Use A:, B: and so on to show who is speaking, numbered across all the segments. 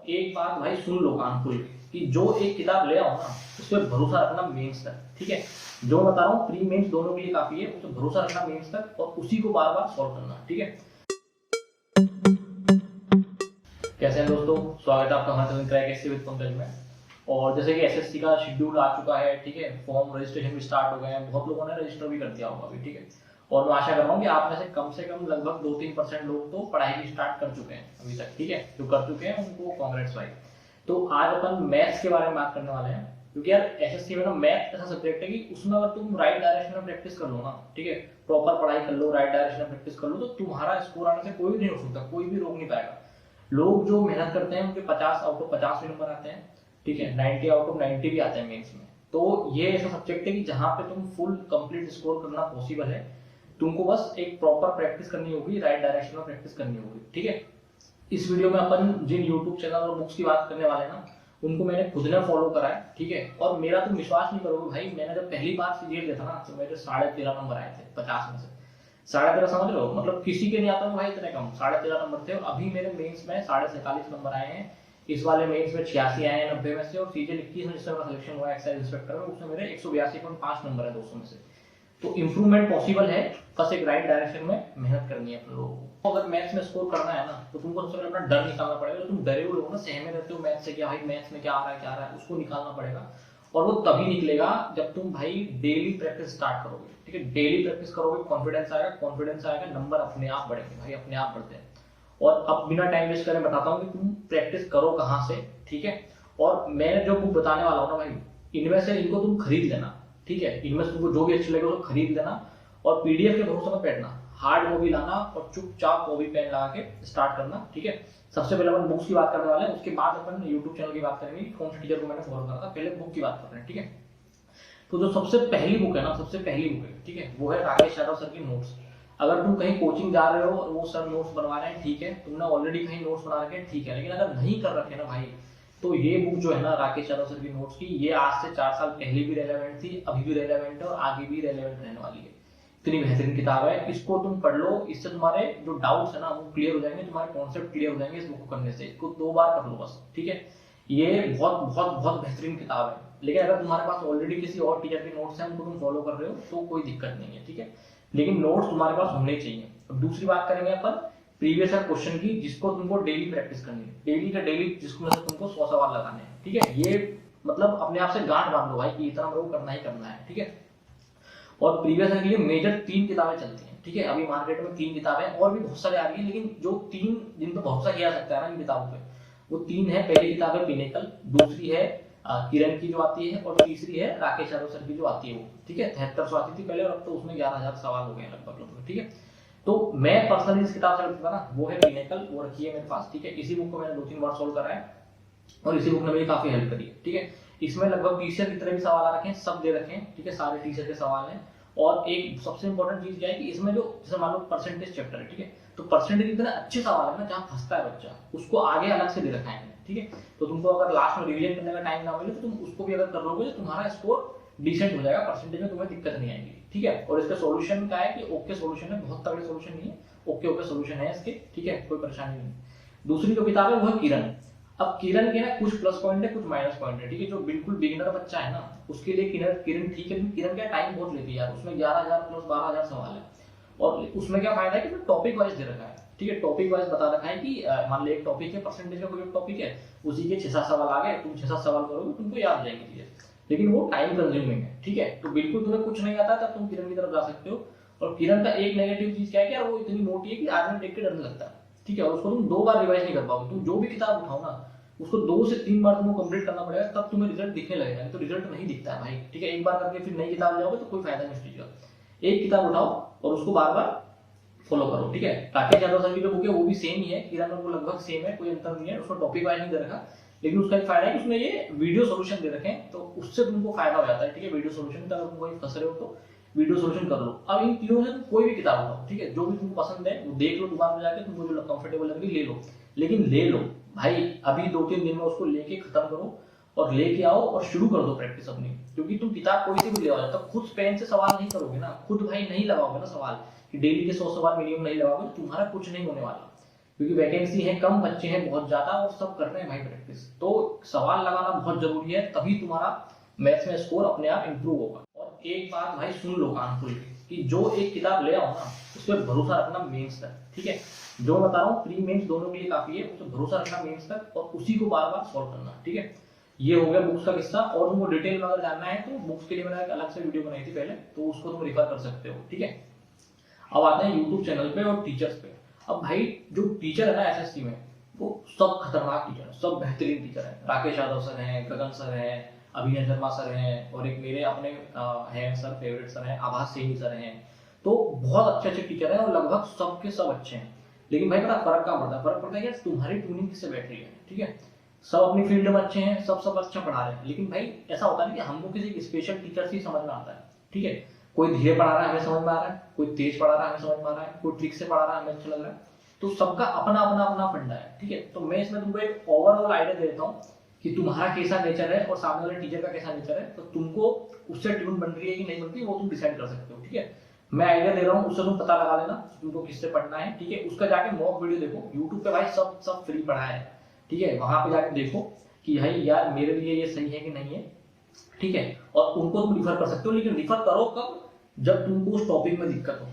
A: एक बात भाई सुन लो कान खोल के कि जो एक किताब ले आओ ना उस पर भरोसा रखना मेंस तक, ठीक है। जो बता रहा हूँ प्री मेंस दोनों के लिए काफी है, उस पर भरोसा रखना मेंस तक और उसी को बार बार सॉल्व करना, ठीक है। कैसे हैं दोस्तों, स्वागत है आपका हमारे channel crack SC with Pankaj में। और जैसे कि एसएससी का शेड्यूल आ चुका है, ठीक है, फॉर्म रजिस्ट्रेशन भी स्टार्ट हो गए हैं, बहुत लोगों ने रजिस्टर भी कर दिया होगा अभी, ठीक है। और मैं आशा कर रहा हूँ कि आप में से कम लगभग 2-3% लोग तो पढ़ाई भी स्टार्ट कर चुके हैं अभी तक, ठीक है। जो कर चुके हैं उनको कांग्रेट्स भाई। तो आज अपन मैथ्स के बारे में बात करने वाले हैं, क्योंकि यार एसएससी में ना मैथ ऐसा सब्जेक्ट है कि उसमें अगर तुम राइट डायरेक्शन में प्रैक्टिस कर लो ना, ठीक है, प्रॉपर पढ़ाई कर लो, राइट डायरेक्शन में प्रैक्टिस कर लो, तो तुम्हारा स्कोर आने से कोई नहीं हो सकता, कोई भी रोक नहीं पाएगा। लोग जो मेहनत करते हैं उनके 50 आउट ऑफ 50 भी नंबर आते हैं, ठीक है, 90 आउट ऑफ 90 भी आते हैं मेंस में। तो ये ऐसा सब्जेक्ट है कि जहां पे तुम फुल कंप्लीट स्कोर करना पॉसिबल है, तुमको बस एक प्रॉपर प्रैक्टिस करनी होगी, राइट डायरेक्शन में प्रैक्टिस करनी होगी, ठीक है। इस वीडियो में अपन जिन यूट्यूब चैनल और बुक्स की बात करने वाले हैं ना, उनको मैंने खुद ने फॉलो करा है, ठीक है। और मेरा तुम विश्वास नहीं करोगे भाई, मैंने जब पहली बार सीजीएल दिया था ना तो मेरे 13.5 नंबर आए थे 50 में से। 13.5 समझ रहे हो, मतलब किसी के नहीं आता भाई इतने कम, 13.5 नंबर थे। और अभी मेरे मेंस में 47.5 नंबर आए हैं, इस वाले मेंस में 86 आए हैं 90 में से। और सीजीएल 21 में जिसमें मेरा सिलेक्शन हुआ एक्साइज इंस्पेक्टर में, उसमें मेरे 182.5 नंबर है 200 में से। तो इंप्रूवमेंट पॉसिबल है, बस एक राइट डायरेक्शन में मेहनत करनी है अपन लोगों को। अगर मैथ्स में स्कोर करना है ना तो तुमको सबसे पहले अपना डर निकालना पड़ेगा। तुम डरे हुए हो ना, सहमे रहते हो मैथ्स से, क्या भाई मैथ्स में क्या आ रहा है, उसको निकालना पड़ेगा। और वो तभी निकलेगा जब तुम भाई डेली प्रैक्टिस स्टार्ट करोगे, ठीक है। डेली प्रैक्टिस करोगे, कॉन्फिडेंस आएगा, कॉन्फिडेंस आएगा, नंबर अपने आप बढ़ेंगे भाई, अपने आप बढ़ते हैं। और अब बिना टाइम वेस्ट करे बताता हूँ कि तुम प्रैक्टिस करो कहाँ से, ठीक है। और मैं जो बुक बताने वाला हूँ ना भाई, इनमें से इनको तुम खरीद लेना, ठीक है। इनमें से तुमको जो भी अच्छी लगे उसको खरीद लेना। और पीडीएफ के भरोसे मत बैठना, हार्ड कॉपी लाना और चुपचाप कॉपी पेन लगा के स्टार्ट करना, ठीक है। सबसे पहले अपन बुक्स की बात करने वाले हैं, उसके बाद अपन यूट्यूब चैनल की बात करेंगे, कौन से टीचर को मैंने फॉलो करा था। पहले बुक की बात कर रहे हैं, ठीक है। तो जो सबसे पहली बुक है ना, सबसे पहली बुक है, ठीक है, वो है राकेश यादव सर की नोट्स। अगर तुम कहीं कोचिंग जा रहे हो और वो सर नोट्स बनवा रहे हैं, ठीक है, तुमने ऑलरेडी कहीं नोट्स बना रखे हैं, ठीक है। लेकिन अगर नहीं कर रखे ना भाई, तो ये बुक जो है ना राकेश यादव सर की नोट्स की, ये आज से 4 साल पहले भी रेलेवेंट थी, अभी भी रेलेवेंट है और आगे भी रेलेवेंट रहने वाली है। इतनी बेहतरीन किताब है, इसको तुम पढ़ लो, इससे तुम्हारे जो डाउट्स है ना वो क्लियर हो जाएंगे, तुम्हारे कॉन्सेप्ट क्लियर हो जाएंगे इस बुक को करने से। इसको 2 बार पढ़ लो बस, ठीक है। ये बहुत बहुत बहुत बेहतरीन किताब है। लेकिन अगर तुम्हारे पास ऑलरेडी किसी और टीचर के नोट्स हैं, उनको तुम फॉलो कर रहे हो तो कोई दिक्कत नहीं है, ठीक है। लेकिन नोट्स तुम्हारे पास होने चाहिए। अब दूसरी बात करेंगे अपन प्रीवियस ईयर क्वेश्चन की, जिसको तुमको डेली प्रैक्टिस करनी है, डेली का डेली, जिसमें से तुमको 100 सवाल लगाने हैं, ठीक है। ये मतलब अपने आप से गांठ बांध लो भाई कि इतना मेरे को करना ही करना है, ठीक है। और प्रीवियस ईयर के लिए मेजर 3 किताबें चलती हैं, ठीक है। अभी मार्केट में 3 किताबें, और भी बहुत सारे आ रही है, लेकिन जो 3 जिन पर भरोसा किया जा सकता है ना इन किताबों पे, वो 3 है। पहली किताब है पिनेकल, दूसरी है किरण की जो आती है, और तीसरी है राकेश यादव सर की जो आती है वो, ठीक है। 7300 आती थी पहले, और अब तो उसमें 11,000 सवाल हो गए हैं लगभग, ठीक है। तो मैं पर्सनली इस किताब से लगता था ना, वो है पिनेकल, वो रखी है मेरे पास, ठीक है। इसी बुक को मैंने 2-3 बार सोल्व करा है और इसी बुक ने मेरी काफी हेल्प करी है, ठीक है। इसमें लगभग टीचर की तरह भी सवाल आ रखे हैं, सब दे रखे हैं, ठीक है, सारे टीचर के सवाल हैं। और एक सबसे इंपॉर्टेंट चीज क्या है कि इसमें जो जैसे मान लो परसेंटेज चैप्टर है, ठीक है, तो परसेंटेज इतने अच्छे सवाल है ना, जहाँ फंसता है बच्चा उसको आगे अलग से दे रखा है, ठीक है। तो तुमको अगर लास्ट में रिवीजन करने का टाइम ना मिले तो तुम उसको भी अगर कर लोगे तो तुम्हारा स्कोर डिसेंट हो जाएगा, परसेंटेज में तुम्हें दिक्कत नहीं आएगी, ठीक है। और इसका सॉल्यूशन क्या है कि ओके सॉल्यूशन है, बहुत तगड़े सॉल्यूशन नहीं है, ओके सॉल्यूशन है इसके, ठीक है, कोई परेशानी नहीं। दूसरी जो किताब है वो है किरण। अब किरण के ना कुछ प्लस पॉइंट है, कुछ माइनस पॉइंट है, ठीक है। जो बिल्कुल बिगिनर बच्चा है ना उसके लिए किरण ठीक है। किरण क्या टाइम बहुत लेती है यार, उसमें 11,000 प्लस 12,000 सवाल है। और उसमें क्या फायदा है कि टॉपिक वाइज दे रखा है, ठीक है। टॉपिक वाइज बता रखा है कि मान लो एक टॉपिक है, परसेंटेज का कोई एक टॉपिक है, उसी के 6-7 सवाल आ गए, तुम 6-7 सवाल करोगे तुमको याद जाएंगी चीजें, लेकिन वो टाइम कंज्यूमिंग है, ठीक है। तो बिल्कुल तुम्हें कुछ नहीं आता तब तुम किरण की तरफ जा सकते हो। और किरण का एक नेगेटिव चीज क्या है कि यार वो इतनी मोटी है कि आदमी देख के डरने लगता है, ठीक है। और उसको तुम 2 बार रिवाइज नहीं कर पाओगे। तुम जो भी किताब उठाओ ना उसको 2 से 3 बार तुमको कंप्लीट करना पड़ेगा, तब तुम्हें रिजल्ट दिखने लगेगा, नहीं तो रिजल्ट नहीं दिखता है भाई, ठीक है। एक बार करके फिर नई किताब ले आओगे तो कोई फायदा नहीं उस चीज का। एक किताब उठाओ और उसको बार बार फॉलो करो, ठीक है। राकेश यादव सर की जो बुक है वो भी सेम ही है, किरण और वो लगभग सेम है, कोई अंतर नहीं है। उसमें टॉपिक वाइज नहीं दे रखा, लेकिन उसका एक फायदा है कि उसमें ये वीडियो सॉल्यूशन दे रखे हैं, तो उससे तुमको फायदा हो जाता है, ठीक है। वीडियो सॉल्यूशन का अगर तुम कोई फंस रहे हो तो वीडियो सॉल्यूशन कर लो। अब इन तीनों से तुम कोई भी किताब उठाओ, ठीक है, जो भी तुमको पसंद है वो देख लो, दुकान में जाके तुमको जो कंफर्टेबल लग रही ले लो। लेकिन ले लो भाई, अभी 2-3 दिन में उसको लेके खत्म करो और लेके आओ और शुरू कर दो प्रैक्टिस अपनी। क्योंकि तुम किताब कोई से भी ले आओ, तब खुद पेन से सवाल नहीं करोगे ना, खुद भाई नहीं लगाओगे ना सवाल, कि डेली के 100 सवाल मिनिमम नहीं लगाओगे तो तुम्हारा कुछ नहीं होने वाला। क्योंकि वैकेंसी है कम, बच्चे हैं बहुत ज्यादा और सब कर रहे हैं भाई प्रैक्टिस। तो सवाल लगाना बहुत जरूरी है, तभी तुम्हारा मैथ्स में स्कोर अपने आप इंप्रूव होगा। और एक बात भाई सुन लो कान खोल के, कि जो एक किताब ले आओ ना उस पर भरोसा रखना मेंस तक, ठीक है। जो मैं बता रहा हूँ प्री मेंस दोनों के लिए काफी है, उस पर भरोसा रखना मेंस तक, और उसी को बार बार सॉल्व करना, ठीक है। ये हो गया बुक्स का किस्सा। और तुमको डिटेल में अगर जानना है तो बुक्स के लिए मैंने एक अलग से वीडियो बनाई थी पहले, तो उसको तुम रिफर कर सकते हो, ठीक है। अब आते हैं यूट्यूब चैनल पे और टीचर्स पे। अब भाई जो टीचर है ना एसएससी में, वो सब खतरनाक टीचर है, सब बेहतरीन टीचर है। राकेश यादव सर हैं, गगन सर हैं, अभिनय शर्मा सर हैं, और एक मेरे अपने हैं सर, फेवरेट सर हैं, आभास सैनी सर हैं। तो बहुत अच्छे अच्छे टीचर हैं और लगभग सबके सब अच्छे हैं। लेकिन भाई बड़ा फर्क क्या पड़ता है? फर्क पड़ता है कि तुम्हारी ट्यूनिंग किससे बैठ रही है, ठीक है। सब अपनी फील्ड में अच्छे हैं, सब अच्छा पढ़ा रहे हैं, लेकिन भाई ऐसा होता है कि हमको किसी स्पेशल टीचर से ही समझ में आता है, ठीक है। कोई धीरे पढ़ा रहा है हमें समझ में आ रहा है, कोई तेज पढ़ा रहा है हमें समझ में आ रहा है, कोई ट्रिक से पढ़ा रहा है हमें अच्छा लग रहा है। तो सबका अपना अपना अपना फंडा है, ठीक है। तो मैं इसमें तुमको एक ओवरऑल आइडिया देता हूँ कि तुम्हारा कैसा नेचर है और सामने वाले टीचर का कैसा नेचर है, तो तुमको उससे ट्यून बन रही है कि नहीं बनती वो तुम डिसाइड कर सकते हो, ठीक है। मैं आइडिया दे रहा हूँ, उससे तुम पता लगा लेना तुमको किससे पढ़ना है, ठीक है। उसका जाके मॉक वीडियो देखो, यूट्यूब पे भाई सब फ्री पढ़ा है, ठीक है। वहां पे जाके देखो कि भाई यार मेरे लिए ये सही है कि नहीं है, ठीक है। और उनको तुम रिफर कर सकते हो, लेकिन रिफर करो कब? जब तुमको उस टॉपिक में दिक्कत हो।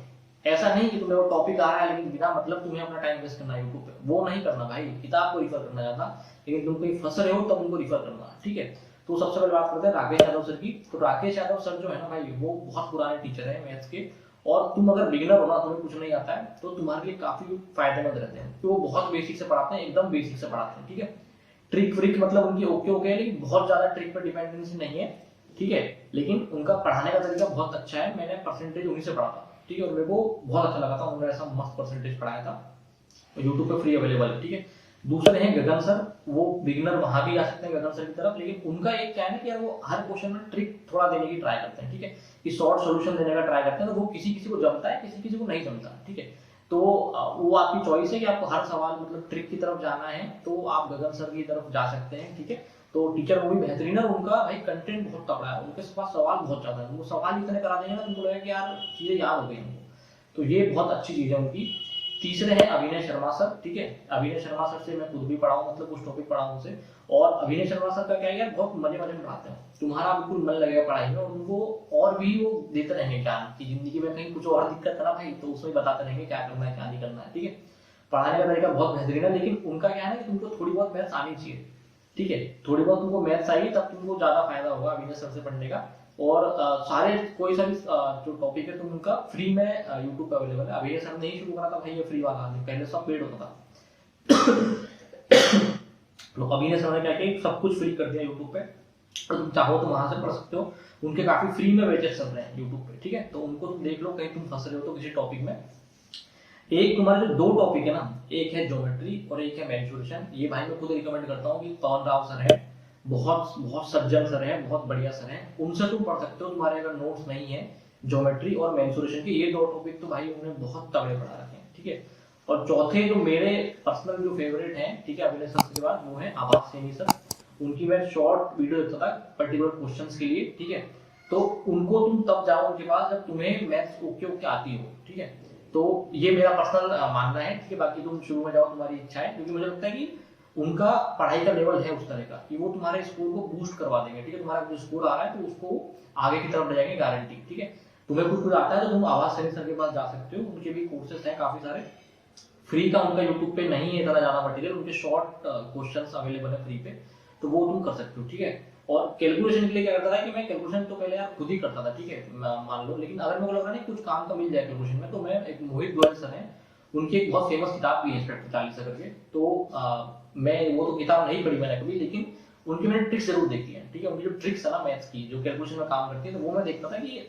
A: ऐसा नहीं कि तुम्हें वो टॉपिक आ रहा है लेकिन बिना मतलब तुम्हें अपना टाइम वेस्ट करना है यूट्यूब पे, वो नहीं करना भाई। किताब को रिफर करना ज्यादा, लेकिन तुम कहीं फंस रहे हो तब उनको रिफर करना, ठीक है। तो सबसे पहले बात करते हैं राकेश यादव सर की। तो राकेश यादव सर जो है ना भाई, वो बहुत पुराने टीचर है मैथ्स के, और तुम अगर बिगिनर हो ना, तुम्हें कुछ नहीं आता है, तो तुम्हारे लिए काफी फायदेमंद रहते हैं, तो वो बहुत बेसिक से पढ़ाते हैं, एकदम बेसिक से पढ़ाते हैं, ठीक है। ट्रिक व्रिक मतलब उनकी ओके ओके है, लेकिन बहुत ज्यादा ट्रिक पर डिपेंडेंसी नहीं है, ठीक है। लेकिन उनका पढ़ाने का तरीका बहुत अच्छा है, मैंने परसेंटेज उन्हीं से पढ़ा था, ठीक है। और मेरे को बहुत अच्छा लगा था, उन्होंने ऐसा मस्त परसेंटेज पढ़ाया था। यूट्यूब पे फ्री अवेलेबल है, ठीक है। दूसरे हैं गगन सर, वो बिगिनर वहां भी आ सकते हैं गगन सर की तरफ, लेकिन उनका एक क्या है ना कि यार वो हर क्वेश्चन में ट्रिक थोड़ा देने की ट्राई करते हैं, ठीक है। कि शॉर्ट सोल्यूशन देने का ट्राई करते हैं, तो वो किसी किसी को जमता है, किसी किसी को नहीं जमता, ठीक है। तो वो आपकी चॉइस है कि आपको हर सवाल मतलब ट्रिक की तरफ जाना है, तो आप गगन सर की तरफ जा सकते हैं, ठीक है। तो टीचर वो भी बेहतरीन है, उनका भाई कंटेंट बहुत तगड़ा है, उनके पास सवाल बहुत ज्यादा है, वो सवाल इतने करा देंगे ना तुमको लगेगा कि यार चीजें याद हो गई हमको। तो ये बहुत अच्छी चीज है उनकी। तीसरे हैं अभिनय शर्मा सर, ठीक है। अभिनय शर्मा सर से मैं खुद भी पढ़ा हूँ, मतलब कुछ टॉपिक पढ़ा हूँ उनसे। और अभिनय शर्मा सर का क्या है यार, बहुत मजे मजे में पढ़ाते हैं, तुम्हारा बिल्कुल मन लगेगा पढ़ाई में, और उनको और भी वो देते रहेंगे ज्ञान की। जिंदगी में कहीं कुछ और दिक्कत है ना भाई, तो उसमें बताते रहेंगे क्या करना है क्या नहीं करना है, ठीक है। पढ़ाने का तरीका बहुत बेहतरीन है, लेकिन उनका क्या है ना कि तुमको थोड़ी बहुत मैथ्स आनी चाहिए, ठीक है। थोड़ी बहुत तुमको मैथ्स आई तब तुमको ज्यादा फायदा होगा अभिनय सर से पढ़ने का। और सारे कोई सा भी जो टॉपिक है तुम उनका फ्री में यूट्यूब पे अवेलेबल है। अभिनय सर ने ही शुरू करा था भाई ये फ्री वाला, पहले सब पेड होता था। तो अभिनय सर ने क्या किया, सब कुछ फ्री कर दिया यूट्यूब पे, और तुम चाहो तो वहां से पढ़ सकते हो। उनके काफी फ्री में बैचेस चल रहे हैं यूट्यूब पे, ठीक है। तो उनको तुम देख लो, कहीं तुम फंस रहे हो तो किसी टॉपिक में। एक तुम्हारे जो दो टॉपिक है ना, एक है ज्योमेट्री और एक है मेंसुरेशन, ये भाई मैं खुद रिकमेंड करता हूँ कि पवन राव सर है, बहुत बहुत सज्जन सर है, बहुत बढ़िया सर है, उनसे तुम पढ़ सकते हो। तुम्हारे अगर नोट्स नहीं है ज्योमेट्री और मेंसुरेशन के, ये दो टॉपिक तो भाई उन्होंने बहुत तगड़े पढ़ा रखे हैं, ठीक है। और चौथे जो मेरे पर्सनल जो फेवरेट हैं, ठीक है, अभिनय सर के बाद, वो है आभास सैनी सर। उनकी मैं शॉर्ट वीडियो देखता था पर्टिकुलर क्वेश्चंस के लिए, ठीक है। तो उनको तुम तब जाओ उनके पास जब तुम्हें मैथ्स ओके ओके आती हो, ठीक है। तो ये मेरा पर्सनल मानना है, ठीक है। बाकी तुम शुरू में जाओ, तुम्हारी इच्छा है, क्योंकि मुझे लगता है कि उनका पढ़ाई का लेवल है उस तरह का कि वो तुम्हारे स्कोर को बूस्ट करवा देंगे, ठीक है। तुम्हारा जो स्कोर आ रहा है तो उसको आगे की तरफ ले जाएंगे, गारंटी, ठीक है। तुम्हें कुछ आता है तो तुम आवाज सैनी सर के पास जा सकते हो, उनके भी कोर्सेस हैं काफी सारे। फ्री का उनका यूट्यूब पे नहीं है इतना ज्यादा मटेरियल, उनके शॉर्ट क्वेश्चंस अवेलेबल है फ्री पे, तो वो तुम कर सकते हो, ठीक है। और कैलकुलेशन के लिए क्या करता था कि मैं कैलकुलेशन तो पहले यार खुद ही करता था, ठीक है, मान लो। लेकिन अगर मेरे को लग रहा है कुछ काम का मिल जाए कैलकुलेशन में, तो मैं एक मोहित गोयल सर है, उनकी एक बहुत फेमस किताब भी है इंस्पेक्टर 40 करके, तो मैं वो तो किताब नहीं पढ़ी मैंने कभी, लेकिन उनकी मैंने ट्रिक्स जरूर देखी है, ठीक है। उनकी जो ट्रिक्स है ना मैथ्स की, जो कैलकुलेशन में काम करती है, तो वो मैं देखता था कि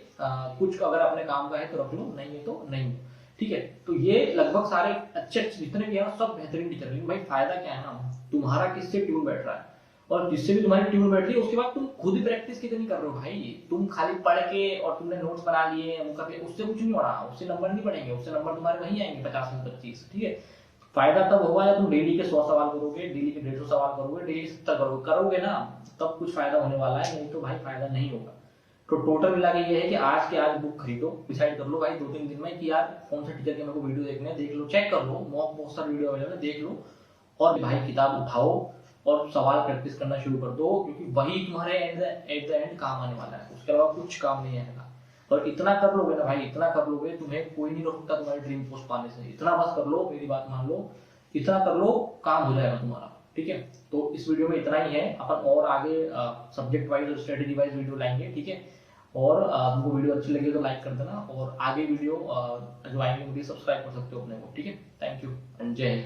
A: कुछ अगर अपने काम का है तो रख लो, नहीं है तो नहीं, ठीक है। तो ये लगभग सारे अच्छे जितने भी हैं सब बेहतरीन टीचर, लेकिन भाई फायदा क्या है ना, तुम्हारा किससे ट्यून बैठ रहा है, और जिससे भी तुम्हारी ट्यून बैठ रही है उसके बाद तुम खुद ही प्रैक्टिस कितनी कर रहे हो भाई। तुम खाली पढ़ के और तुमने नोट्स बना लिए उससे कुछ नहीं होना, उससे नंबर नहीं बढ़ेंगे, उससे नंबर तुम्हारे वहीं आएंगे 50 में 25, ठीक है। फायदा तब होगा जब तुम डेली के 100 सवाल करोगे, डेली के 150 सवाल करोगे, डेली 70 करोगे ना, तब कुछ फायदा होने वाला है, नहीं तो भाई फायदा नहीं होगा। तो टोटल मिला के ये है कि आज के आज बुक खरीदो, डिसाइड कर लो भाई 2-3 दिन में कि यार कौन सा टीचर के मेरे को वीडियो देखने हैं, देख लो, चेक कर लो, मॉक बहुत सारे वीडियो अवेलेबल है, देख लो, और भाई किताब उठाओ और सवाल प्रैक्टिस करना शुरू कर दो, क्योंकि वही तुम्हारे एट द एंड काम आने वाला है, उसके अलावा कुछ काम नहीं आएगा। और इतना कर लोगे ना भाई, इतना कर लोगे, तुम्हें कोई नहीं रोक सकता तुम्हारे ड्रीम पोस्ट पाने से। इतना बस कर लो, मेरी बात मान लो, इतना कर लो, काम हो जाएगा तुम्हारा, ठीक है। तो इस वीडियो में इतना ही है, अपन और आगे सब्जेक्ट वाइज और स्ट्रेटेजी वाइज वीडियो लाएंगे, ठीक है। और तुमको वीडियो अच्छी लगी तो लाइक कर देना, और आगे वीडियो जो आएंगे मुझे सब्सक्राइब कर सकते हो अपने को, ठीक है। थैंक यू एंड जय हिंद।